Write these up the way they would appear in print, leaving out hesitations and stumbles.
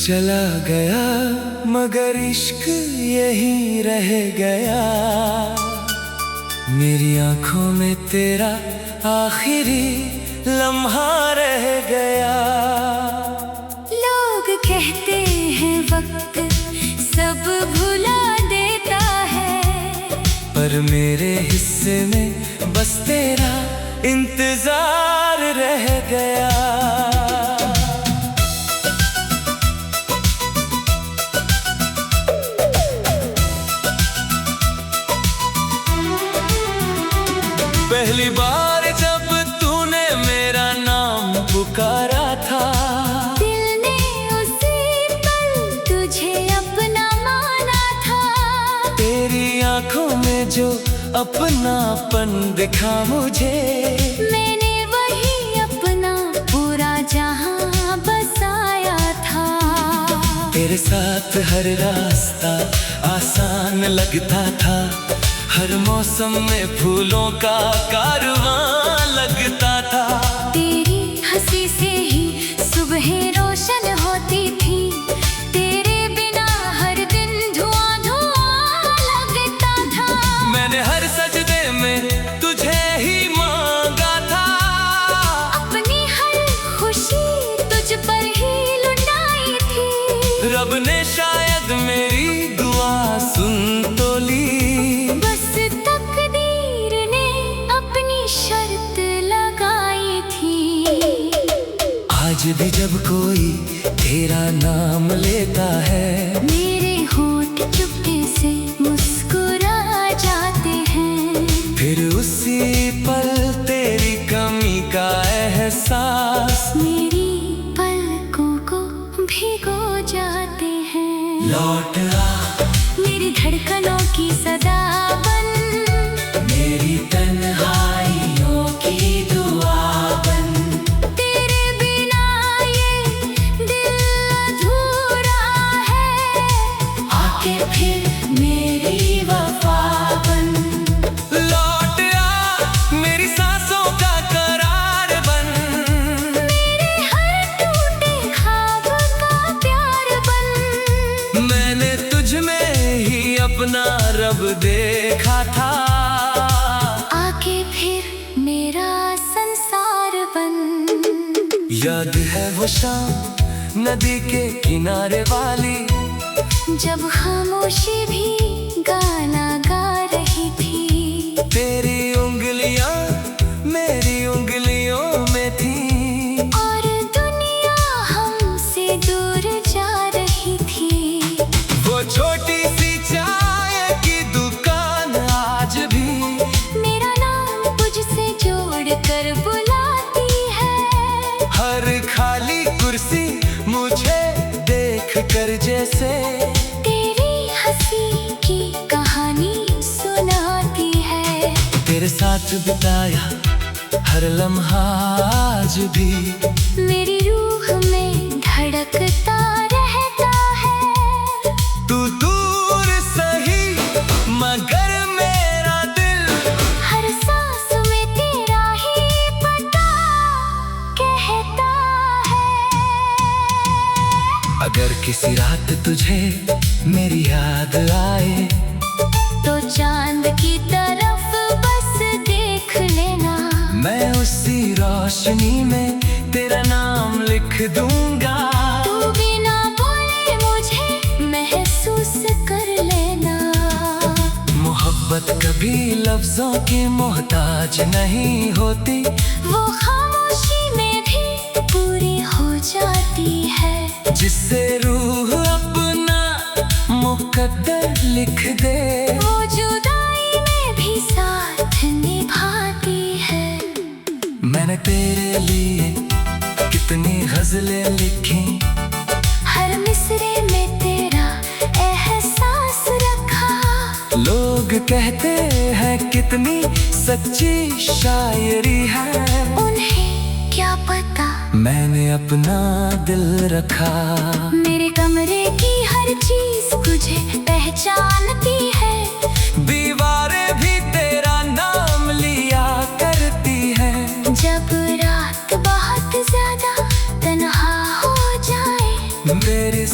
चला गया मगर इश्क यही रह गया। मेरी आंखों में तेरा आखिरी लम्हा रह गया। लोग कहते हैं वक्त सब भुला देता है, पर मेरे हिस्से में बस तेरा इंतजार रह गया। पहली बार जब तूने मेरा नाम पुकारा था, दिल ने उसी पल तुझे अपना माना था। तेरी आंखों में जो अपनापन दिखा मुझे, मैंने वही अपना पूरा जहां बसाया था। तेरे साथ हर रास्ता आसान लगता था, हर मौसम में फूलों का कारवां लगता था। तेरी हंसी से ही सुबह रोशन होती थी, तेरे बिना हर दिन धुआं धुआं लगता था। मैंने हर सजदे में तुझे ही मांगा था, अपनी हर खुशी तुझ पर ही लुटाई थी। रब ने शायद मेरी दुआ सुन तो ली, आज भी जब कोई तेरा नाम लेता है, मेरे होंठ चुपके से मुस्कुरा जाते हैं। फिर उसी पल तेरी कमी का एहसास मेरी पलकों को भिगो जाते हैं। लौट आ मेरी धड़कनों की सदा बन, मेरी तन्हाइयों की दुआ बन। फिर मेरी वफा बन, लौट आ मेरी सांसों का करार बन। मेरे हर टूटे ख्वाब का प्यार बन। मैंने तुझ में ही अपना रब देखा था, आके फिर मेरा संसार बन। याद है वो शाम नदी के किनारे वाली, जब खामोशी भी गाना गा रही थी। तेरी उंगलियां मेरी उंगलियों में थी, और दुनिया हमसे दूर जा रही थी। वो छोटी सी चाय की दुकान आज भी मेरा नाम तुझसे जोड़ कर बुलाती है। हर खाली कुर्सी मुझे देख कर जैसे की कहानी सुनाती है। तेरे साथ बिताया हर लम्हा आज भी मेरी रूह में धड़कता रहता है। तू दूर सही मगर मेरा दिल हर सांस में तेरा ही पता कहता है। अगर किसी रात तुझे मेरी याद आए, तो चांद की तरफ बस देख लेना। मैं उसी रोशनी में तेरा नाम लिख दूंगा। तू बिना बोले मुझे महसूस कर लेना। मोहब्बत कभी लफ्जों की मोहताज नहीं होती, वो खामोशी में भी पूरी हो जाती है। जिससे रूह अपना मुकद्दर लिख दे, वो जुदाई में भी साथ निभाती है। मैंने तेरे लिए कितनी गजलें लिखी, हर मिसरे में तेरा एहसास रखा। लोग कहते हैं कितनी सच्ची शायरी है, उन्हें क्या पता मैंने अपना दिल रखा। मेरे कमरे की हर चीज तुझे पहचानती है। दीवारें भी तेरा नाम लिया करती है। जब रात बहुत ज्यादा तन्हा हो जाए, मेरे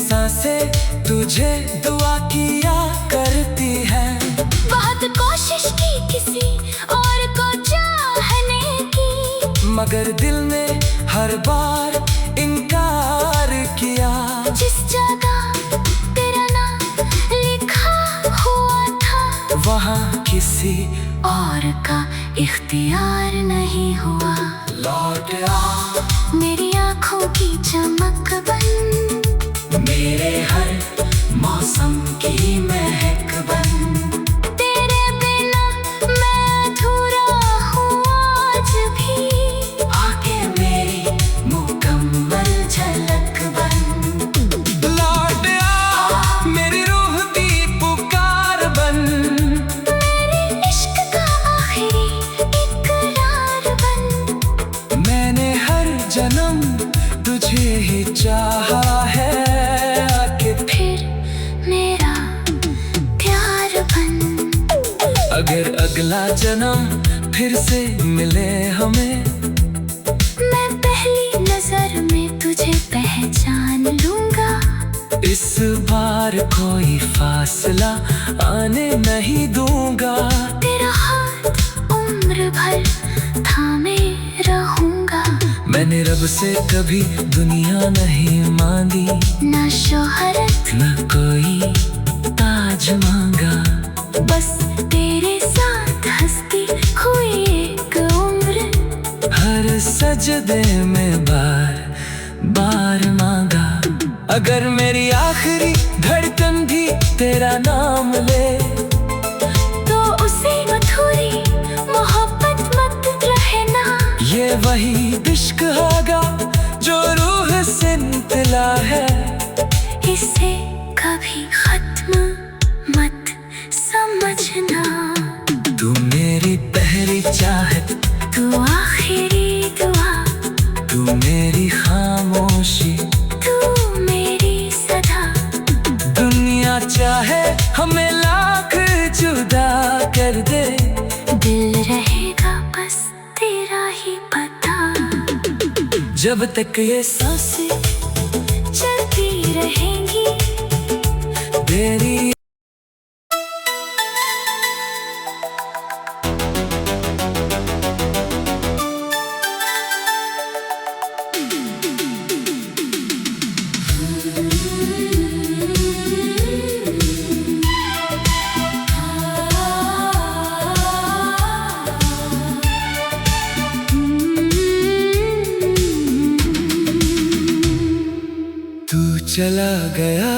तुझे दुआ किया करती है। बहुत कोशिश की किसी और को चाहने की, मगर दिल ने हर बार इनकार किया। जिस जगह तेरा नाम लिखा हुआ था, वहाँ किसी और का इख्तियार नहीं हुआ। लौट आ मेरी आँखों की चमक बन, मेरे हर मौसम की महक बन। तेरे बिना मैं अधूरा हूँ आज भी, आके मेरी मुकम्मल झलक बन। लौट आ मेरी रूह की पुकार बन, मेरे इश्क का आखिरी इकरार बन। मैंने हर जन्म तुझे ही चाहा है। आके फिर मेरा प्यार बन। अगर अगला जन्म फिर से मिले हमें, मैं पहली नजर में तुझे पहचान लूंगा। इस बार कोई फासला आने नहीं दूंगा। तेरा हाथ उम्र भर थामे रहूंगा। मैंने रब से कभी दुनिया नहीं मांगी, ना शोहरत न कोई ताज मांगा। बस तेरे साथ हंसती हुई एक उम्र, हर सजदे में बार बार मांगा। अगर मेरी आखिरी धड़कन भी तेरा नाम ले, तो उसे अधूरी मोहब्बत मत रहना। ये वही इश्क होगा जो रूह से निकला है। इसे कभी खत्म मत समझना। तू मेरी पहली चाहत, तू आखिरी दुआ, तू मेरी खामोशी, तू मेरी सदा। दुनिया चाहे हमें लाख जुदा कर दे, दिल रहेगा बस तेरा ही पता। जब तक ये सांसें चलती रहेंगी तेरी। चला गया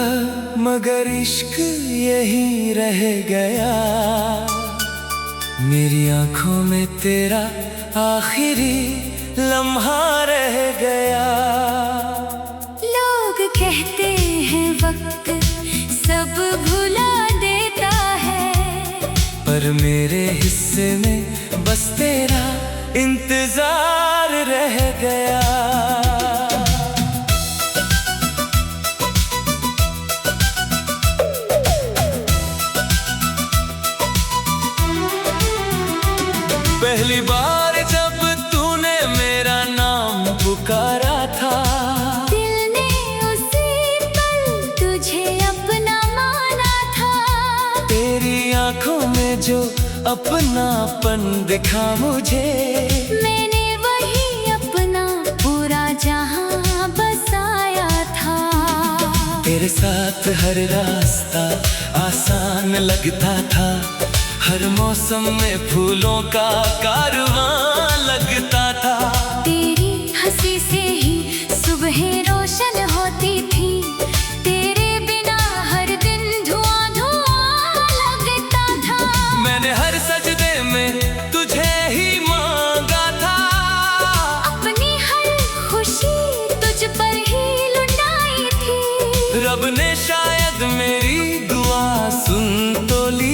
मगर इश्क यही रह गया। मेरी आंखों में तेरा आखिरी लम्हा रह गया। लोग कहते हैं वक्त सब भुला देता है, पर मेरे हिस्से में बस तेरा इंतजार रह गया। पहली बार जब तूने मेरा नाम पुकारा था, दिल ने उसी पल तुझे अपना माना था। तेरी आंखों में जो अपनापन दिखा मुझे, मैंने वही अपना पूरा जहां बसाया था। तेरे साथ हर रास्ता आसान लगता था, हर मौसम में फूलों का कारवां लगता था। तेरी हंसी से ही सुबह रोशन होती थी, तेरे बिना हर दिन धुआं धुआं लगता था। मैंने हर सजदे में तुझे ही मांगा था, अपनी हर खुशी तुझ पर ही लुटाई थी। रब ने शायद मेरी दुआ सुन तो ली,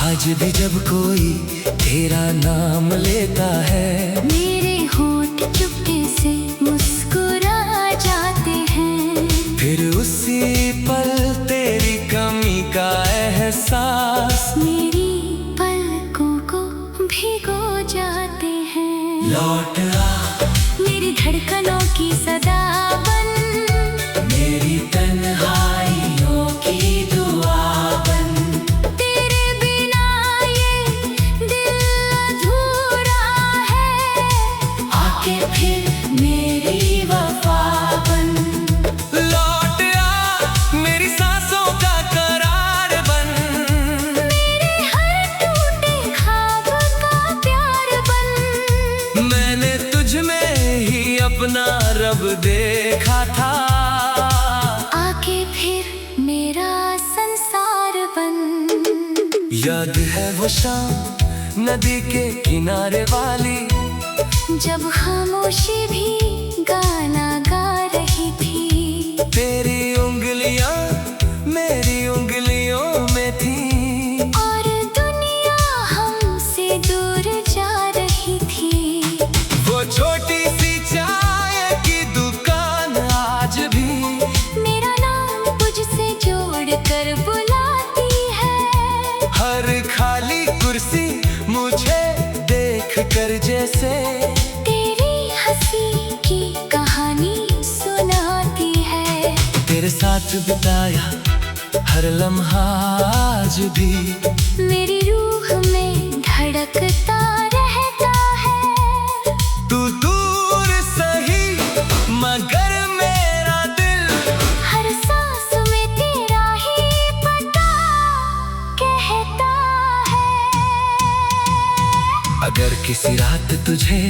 आज भी जब कोई तेरा नाम लेता है, मेरे होंठ चुपके से मुस्कुरा जाते हैं। फिर उसी पल तेरी कमी का एहसास मेरी पलकों को भिगो जाते हैं। लौट धड़कनों की सदा बन, मेरी तन्हाइयों की दुआ बन। तेरे बिना ये दिल अधूरा है, आके फिर मेरी वफा बन। लौट आ मेरी सांसों का करार बन, मेरे हर टूटे ख्वाब का प्यार बन। मैंने तुझ में ही अपना रब देखा था, आके फिर मेरा संसार बन। याद है वो शाम नदी के किनारे वाली, जब खामोशी भी गाना गा रही थी, तेरी उंगलियां मेरी उंगलियों में थी, और दुनिया हमसे दूर जा रही थी। वो छोटी सी चाय की दुकान आज भी मेरा नाम तुझसे जोड़ कर बुलाती है, हर खाली कुर्सी मुझे देख कर जैसे तेरी हंसी की कहानी सुनाती है। तेरे साथ बिताया हर लम्हा आज भी मेरी रूह में धड़कता रहता है, तू दूर सही मगर मेरा दिल हर सांस में तेरा ही पता कहता है। अगर किसी रात तुझे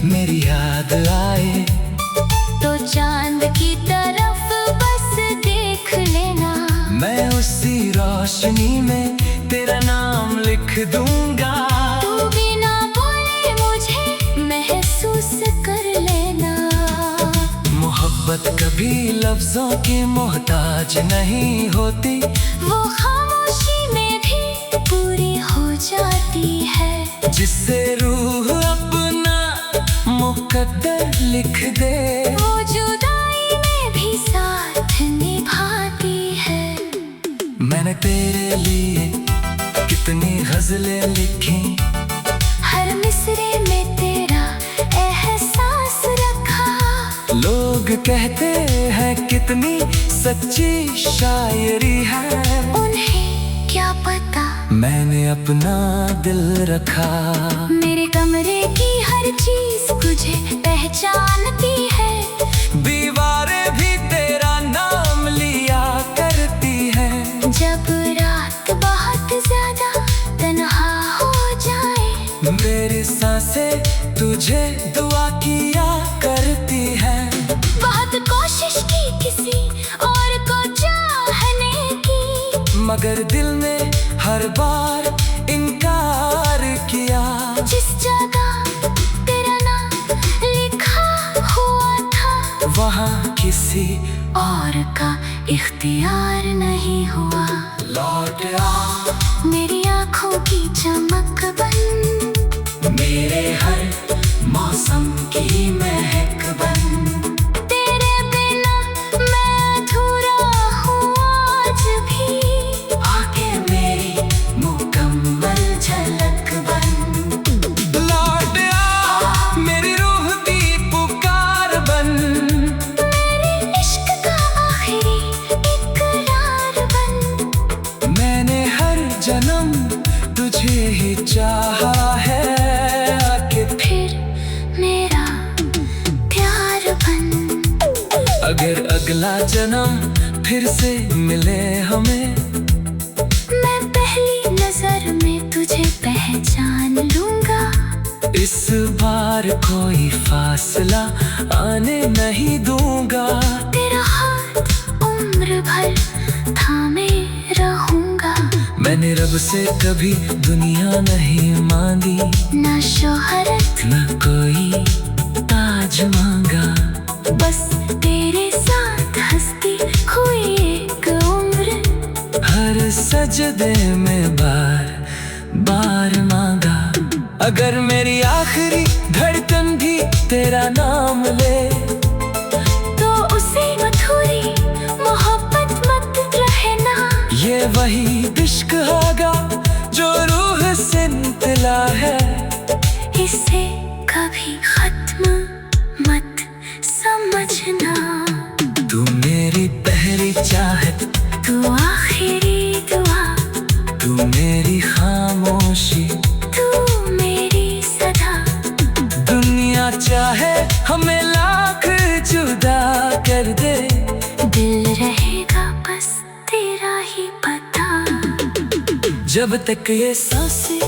मेरी याद आए, तो चांद की तरफ बस देख लेना, मैं उसी रोशनी में तेरा नाम लिख दूंगा। तू बिना बोले मुझे महसूस कर लेना। मोहब्बत कभी लफ्जों की मोहताज नहीं होती, वो खामोशी में भी पूरी हो जाती है, जिससे रूह अपना मुकद्दर लिख दे। वो जुदाई में भी साथ निभाती है। मैंने तेरे लिए कितनी गजलें लिखी, हर मिसरे में तेरा एहसास रखा, लोग कहते हैं कितनी सच्ची शायरी है, उन्हें क्या पता मैंने अपना दिल रखा। मेरे कमरे की हर चीज तुझे पहचानती है, दीवारें भी तेरा नाम लिया करती है, जब रात बहुत ज्यादा तन्हा हो जाए, मेरी सांसें तुझे दुआ किया करती है। बहुत कोशिश की किसी और को चाहने की, मगर दिल ने हर बार इनकार किया, जिस जगह तेरा नाम लिखा हुआ था, वहाँ किसी और का इख्तियार नहीं हुआ। लौट आ मेरी आँखों की चमक बन, मेरे हर मौसम की महक बन, तेरे बिना मैं अधूरा हूँ आज भी, आके मेरी मुकम्मल झलक बन। लौट आ मेरी रूह की पुकार बन, मेरे इश्क का आखिरी इकरार बन। मैंने हर जन्म तुझे ही चाहा है, आके फिर मेरा प्यार बन। अगर अगला जन्म फिर से मिले हमें, मैं पहली नजर में तुझे पहचान लूंगा, इस बार कोई फासला आने नहीं दूंगा। तेरा हाथ उम्र भर थामे रहूंगा, मैंने रब से कभी दुनिया नहीं मांगी, ना शोहरत न कोई ताज मांगा, बस तेरे साथ हंसती हुई एक उम्र, हर सजदे में बार बार मांगा। अगर मेरी आखिरी धड़कन भी तेरा नाम ले, तो उसे अधूरी मोहब्बत मत रहना। ये वही इश्क होगा जो रूह से निकला है, इसे कभी खत्म मत जुदा कर दे। दिल रहेगा बस तेरा ही पता, जब तक ये सांसें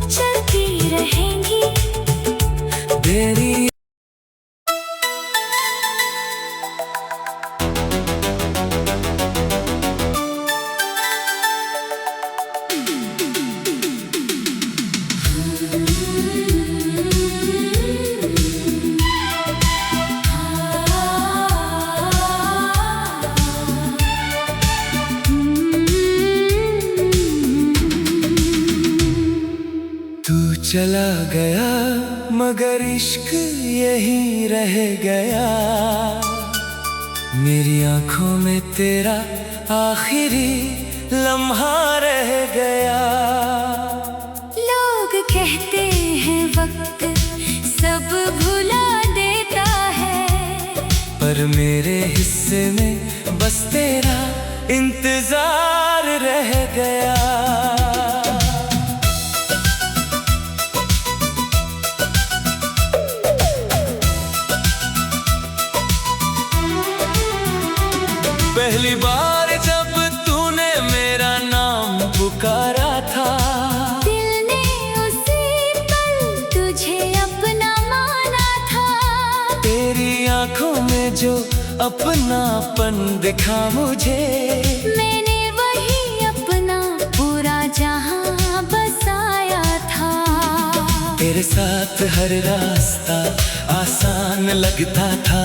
चलती रहेंगी तेरी। तू चला गया मगर इश्क यही रह गया, मेरी आंखों में तेरा आखिरी लम्हा रह गया। लोग कहते हैं वक्त सब भुला देता है, पर मेरे हिस्से में बस तेरा इंतजार रह गया। पहली बार जब तूने मेरा नाम पुकारा था, दिल ने उसी पल तुझे अपना माना था। तेरी आंखों में जो अपनापन दिखा मुझे, मैंने वही अपना पूरा जहां बसाया था। तेरे साथ हर रास्ता आसान लगता था,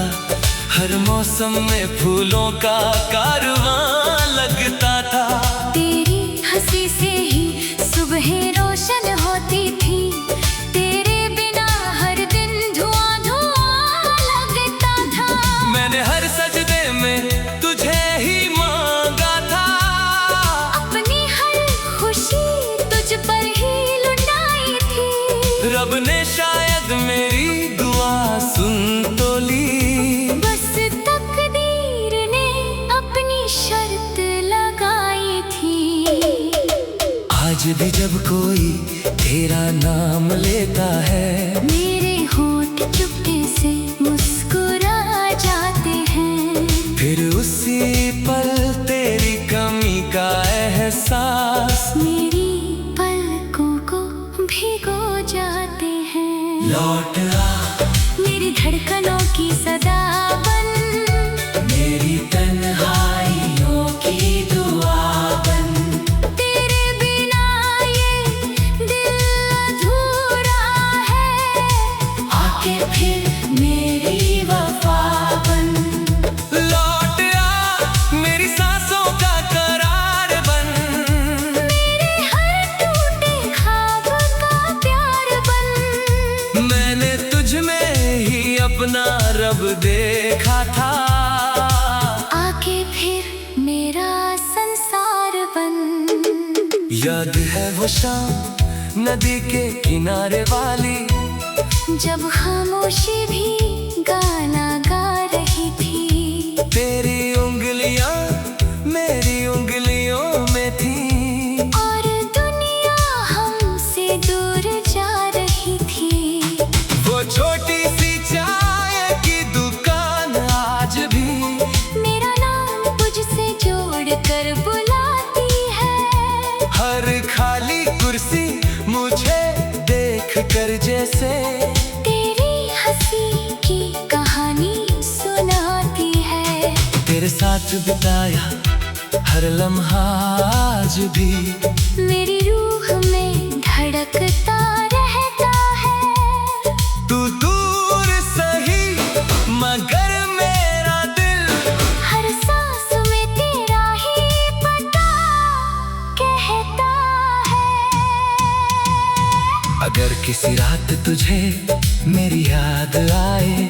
हर मौसम में फूलों का कारवां लगता था। तेरी हंसी से ही सुबहें रोशन होती थी, तेरे बिना हर दिन धुआं धुआं लगता था। मैंने हर सजदे में तुझे ही मांगा था, अपनी हर खुशी तुझ पर ही लुटाई थी। रब ने शायद मेरी दुआ सुन तो ली, बस तकदीर ने अपनी शर्त लगाई थी। आज भी जब कोई तेरा नाम लेता है, मेरे होंठ चुपके से मुस्कुरा जाते हैं। फिर उसी पल तेरी कमी का एहसास मेरी पलकों को भिगो जाते हैं। लौट आ मेरी धड़कनों की सदा बन, मेरी तन्हाइयों की दुआ बन। तेरे बिना ये दिल अधूरा है, आके फिर मेरी वफा बन। लौट आ मेरी सांसों का करार बन, मेरे हर टूटे ख्वाब का प्यार बन। मैंने तुझ में ही अपना रब देखा था, आके फिर मेरा संसार बन। याद है वो शाम नदी के किनारे वाली, जब खामोशी भी गाना गा रही थी। तेरी उंगलियां मेरी उंगलियों में थी, और दुनिया हमसे दूर जा रही थी। वो छोटी सी चाय की दुकान आज भी मेरा नाम तुझसे जोड़ कर बुलाती है। हर खाली कुर्सी मुझे देख कर जैसे तेरी हंसी की कहानी सुनाती है। तेरे साथ बिताया हर लम्हा आज भी मेरी रूह में धड़कता रहता है। तू दूर सही मगर मेरा दिल, हर सांस में तेरा ही पता कहता है। अगर किसी रात तुझे मेरी याद आए,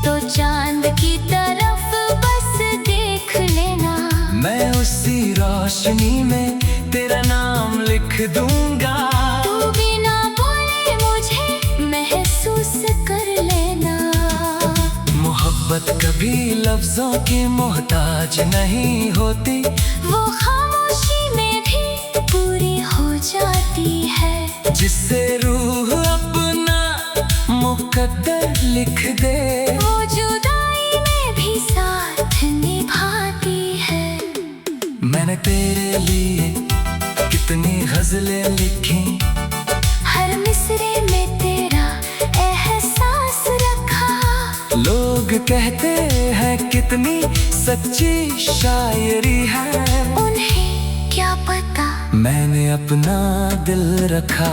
तो चांद की तरफ बस देख लेना। मैं उसी रोशनी में तेरा नाम लिख दूंगा। तू बिना बोले मुझे महसूस कर लेना। मोहब्बत कभी लफ्जों की मोहताज नहीं होती, वो खामोशी में भी पूरी हो जाती है। जिससे रूह अपना मुकद्दर लिख दे। वो जुदा तेरे लिए कितनी गजलें लिखी, हर मिसरे में तेरा एहसास रखा। लोग कहते हैं कितनी सच्ची शायरी है, उन्हें क्या पता मैंने अपना दिल रखा।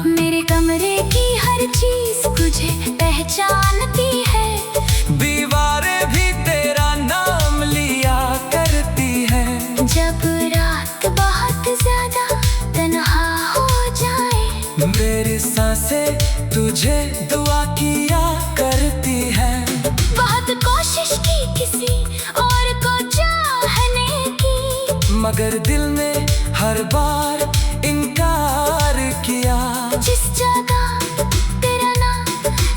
मेरे कमरे की हर चीज तुझे पहचानती है, दीवारें भी तेरा नाम लिया करती है। जब रात बहुत ज्यादा तन्हा हो जाए, मेरी सांसें तुझे दुआ किया करती है। बहुत कोशिश की किसी और को चाहने की, मगर दिल ने हर बार इनकार किया। जिस जगह तेरा नाम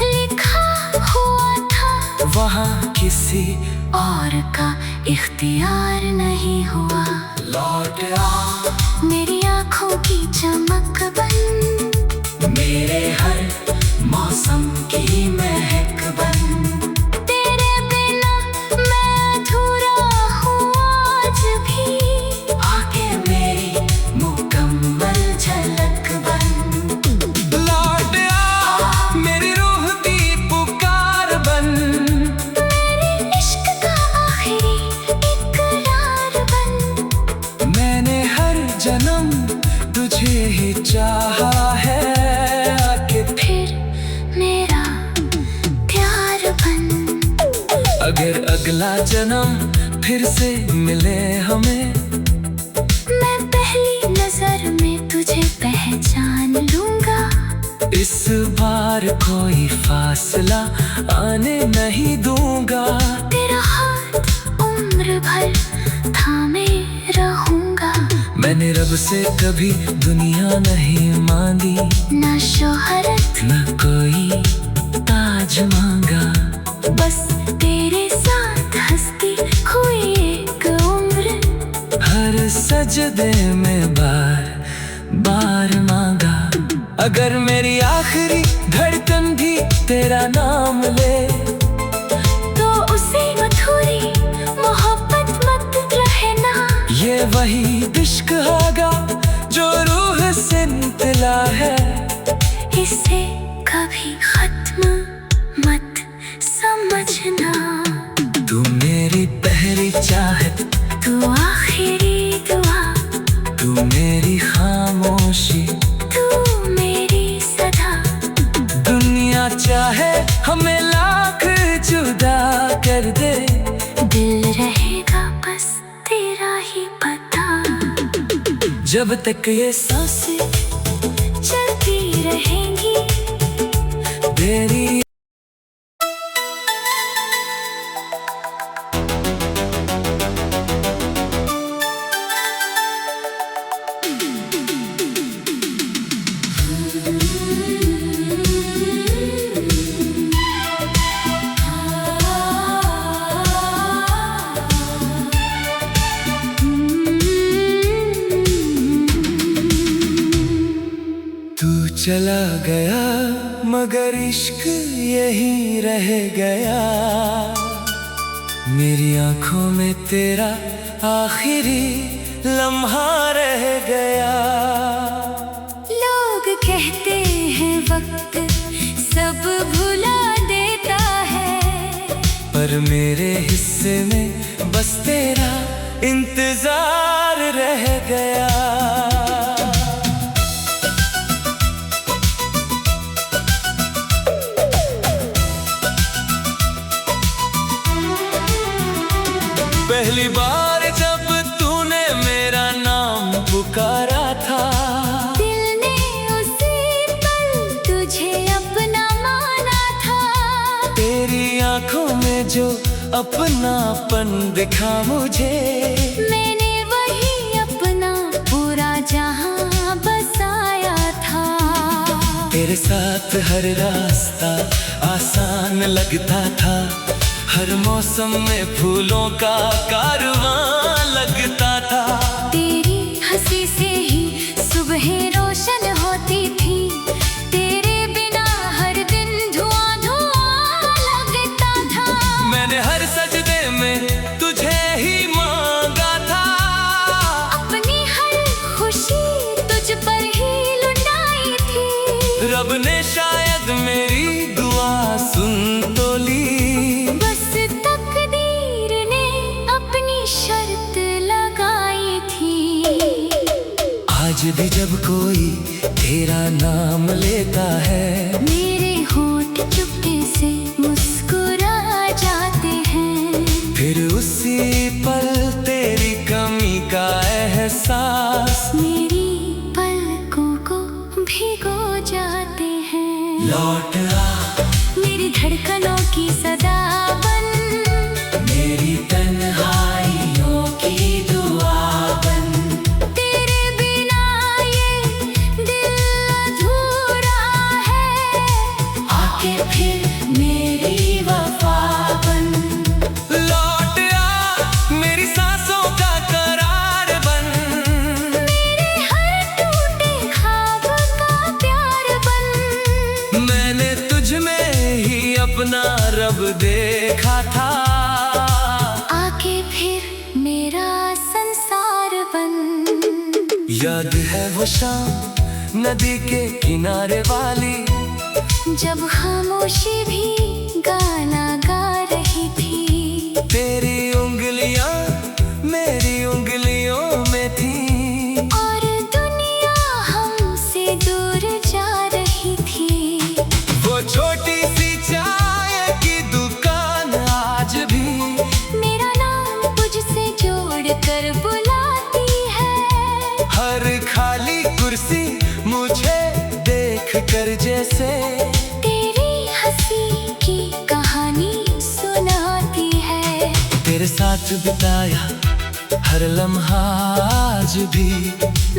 लिखा हुआ था, वहाँ किसी और का इख्तियार नहीं हुआ। लौट आ मेरी आँखों की चमक बन, मेरे हर मौसम की महक बन। तेरे बिना मैं अधूरा हूँ आज भी, आके मेरी मुकम्मल झलक बन। लौट आ मेरी रूह की पुकार बन, मेरे इश्क का आखिरी इकरार बन। मैंने हर जन्म तुझे ही चाहा है, आके फिर मेरा प्यार बन। अगर अगला जन्म फिर से मिले हमें, मैं पहली नजर में तुझे पहचान लूंगा। इस बार कोई फासला आने नहीं दूंगा। तेरा हाथ उम्र भर थामे रहूंगा। मैंने रब से कभी दुनिया नहीं मांगी, ना शोहरत न कोई ताज मांगा। बस तेरे साथ हंसती हुई एक उम्र, हर सजदे में बार बार मांगा। अगर मेरी आखिरी धड़कन भी तेरा नाम ले, तो उसे अधूरी मोहब्बत मत रहना। ये वही इश्क होगा जो रूह से निकला है। इसे कभी खत्म मत समझना। तू मेरी पहली चाहत, तू आखिरी दुआ, तू मेरी खामोशी, तू मेरी सदा। दुनिया चाहे हमें लाख जुदा कर दे, दिल रहेगा बस तेरा ही पता। जब तक ये सांसें चलती रहेंगी, तेरी। तू चला गया मगर इश्क यही रह गया, मेरी आंखों में तेरा आखिरी लम्हा रह गया। लोग कहते हैं वक्त सब भुला देता है, पर मेरे हिस्से में बस तेरा इंतजार रह गया। पहली बार जब तूने मेरा नाम पुकारा था, दिल ने उसी पल तुझे अपना माना था। तेरी आंखों में जो अपनापन दिखा मुझे, मैंने वही अपना पूरा जहां बसाया था। तेरे साथ हर रास्ता आसान लगता था, हर मौसम में फूलों का कारवां लगता था। तेरी हंसी से ही सुबह रोशन होती थी, तेरे बिना हर दिन धुआं धुआं लगता था। मैंने हर सजदे में तुझे ही मांगा था, भी जब कोई तेरा नाम लेता है, मेरे होंठ चुपके से मुस्कुरा जाते हैं। फिर उसी पल तेरी कमी का एहसास मेरी पलकों को भिगो जाते हैं। लौट आ मेरी धड़कनों की सदा बन, मेरी तन्हाइयों की दुआ बन। तेरे बिना ये दिल अधूरा है, आके फिर मेरी वफा बन। लौट आ मेरी सांसों का करार बन, मेरे हर टूटे ख्वाब का प्यार बन। मैंने तुझ में ही अपना रब देखा था, आके फिर मेरा संसार बन। याद है वो शाम नदी के किनारे वाली, जब खामोशी भी गाना गा रही थी। तेरी उंगलियां मेरी उंगलियों में थी, और दुनिया हमसे दूर जा रही थी। वो छोटी सी चाय की दुकान आज भी मेरा नाम तुझसे जोड़ कर बुलाती है। हर खाली कुर्सी मुझे देख कर जैसे तेरी हंसी की कहानी सुनाती है। तेरे साथ बिताया हर लम्हा आज भी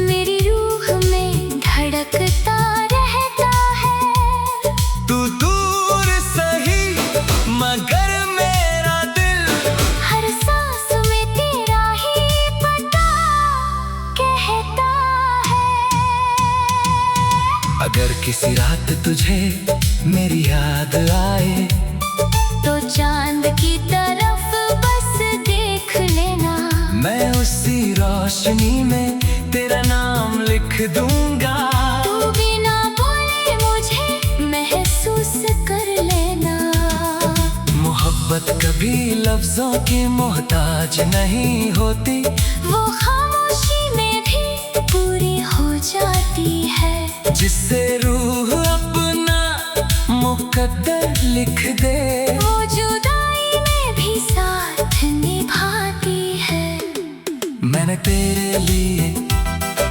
मेरी रूह में धड़कता रहता है। तू दूर सही मगर मेरा दिल हर सांस में तेरा ही पता कहता है। अगर किसी रात तुझे मेरी याद आए, तो चांद की तरफ बस देख लेना। मैं उसी रोशनी में तेरा नाम लिख दूंगा। तू बिना बोले मुझे महसूस कर लेना। मोहब्बत कभी लफ्जों की मोहताज नहीं होती, वो खामोशी में भी पूरी हो जाती है। जिससे रूह अपना मुकद्दर लिख दे, वो जुदाई में भी साथ निभाती है। मैंने तेरे लिए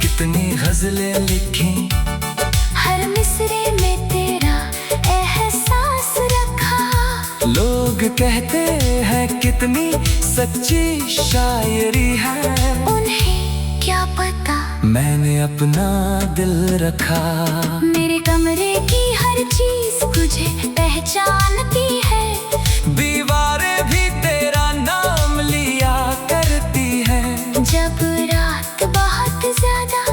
कितनी गजलें लिखी, हर मिसरे में तेरा एहसास रखा। लोग कहते हैं कितनी सच्ची शायरी है, उन्हें क्या पता मैंने अपना दिल रखा। मेरे कमरे की हर चीज तुझे पहचानती है। दीवारें भी तेरा नाम लिया करती है। जब रात बहुत ज्यादा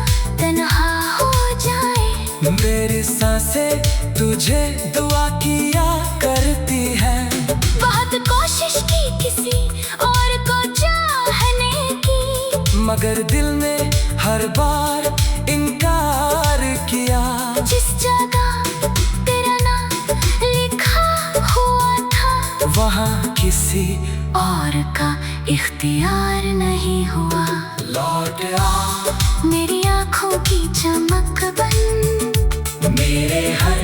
तन्हा हो जाए, मेरी सांसें तुझे दुआ किया करती है। बहुत कोशिश की किसी और को चाहने की, मगर दिल ने हर बार इनकार किया। जिस जगह तेरा नाम लिखा हुआ था, वहाँ किसी और का इख्तियार नहीं हुआ। लौट आ मेरी आँखों की चमक बन, मेरे हर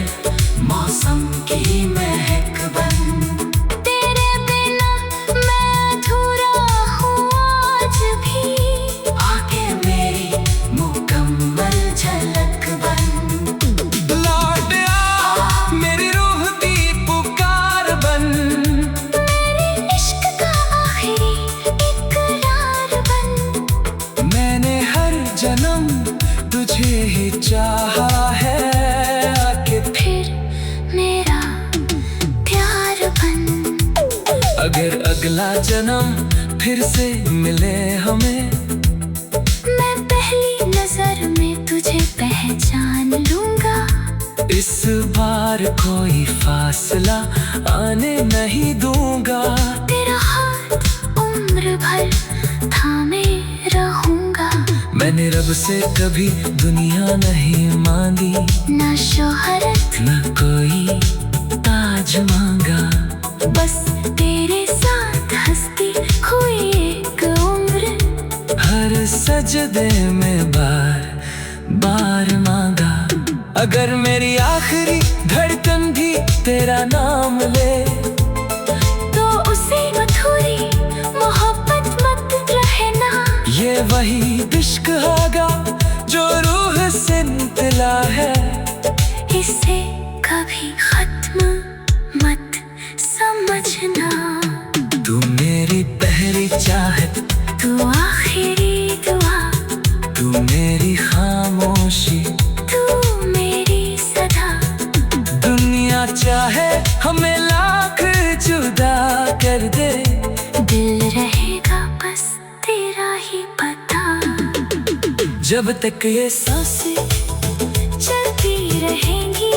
मौसम की महक बन। तेरे बिना मैं अधूरा हूँ आज भी, आके मेरी मुकम्मल झलक बन। लौट आ मेरी रूह की पुकार बन, मेरे इश्क का आखिरी इकरार बन। मैंने हर जन्म तुझे ही चाहा है, आके फिर मेरा प्यार बन। अगर अगला जन्म फिर से मिले हमें, मैं पहली नजर में तुझे पहचान लूंगा। इस बार कोई फासला आने नहीं दूंगा। तेरा हाथ उम्र भर थामे रहूंगा। मैंने रब से कभी दुनिया नहीं मांगी, ना शोहरत न कोई ताज मांगा। बस तेरे साथ हंसती हुई एक उम्र, हर सजदे में बार बार मांगा। अगर मेरी आखिरी धड़कन भी तेरा नाम ले, तो उसे अधूरी मोहब्बत मत रहना। ये वही इश्क होगा जो रूह से निकला है। इसे कभी खत्म मत समझना। तू मेरी पहली चाहत, तू आखिरी दुआ, तू मेरी खामोशी, तू मेरी सदा। दुनिया चाहे हमें लाख जुदा कर दे, दिल रहेगा बस तेरा ही पता। जब तक ये सांसें चलती रहेंगी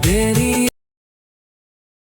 तेरी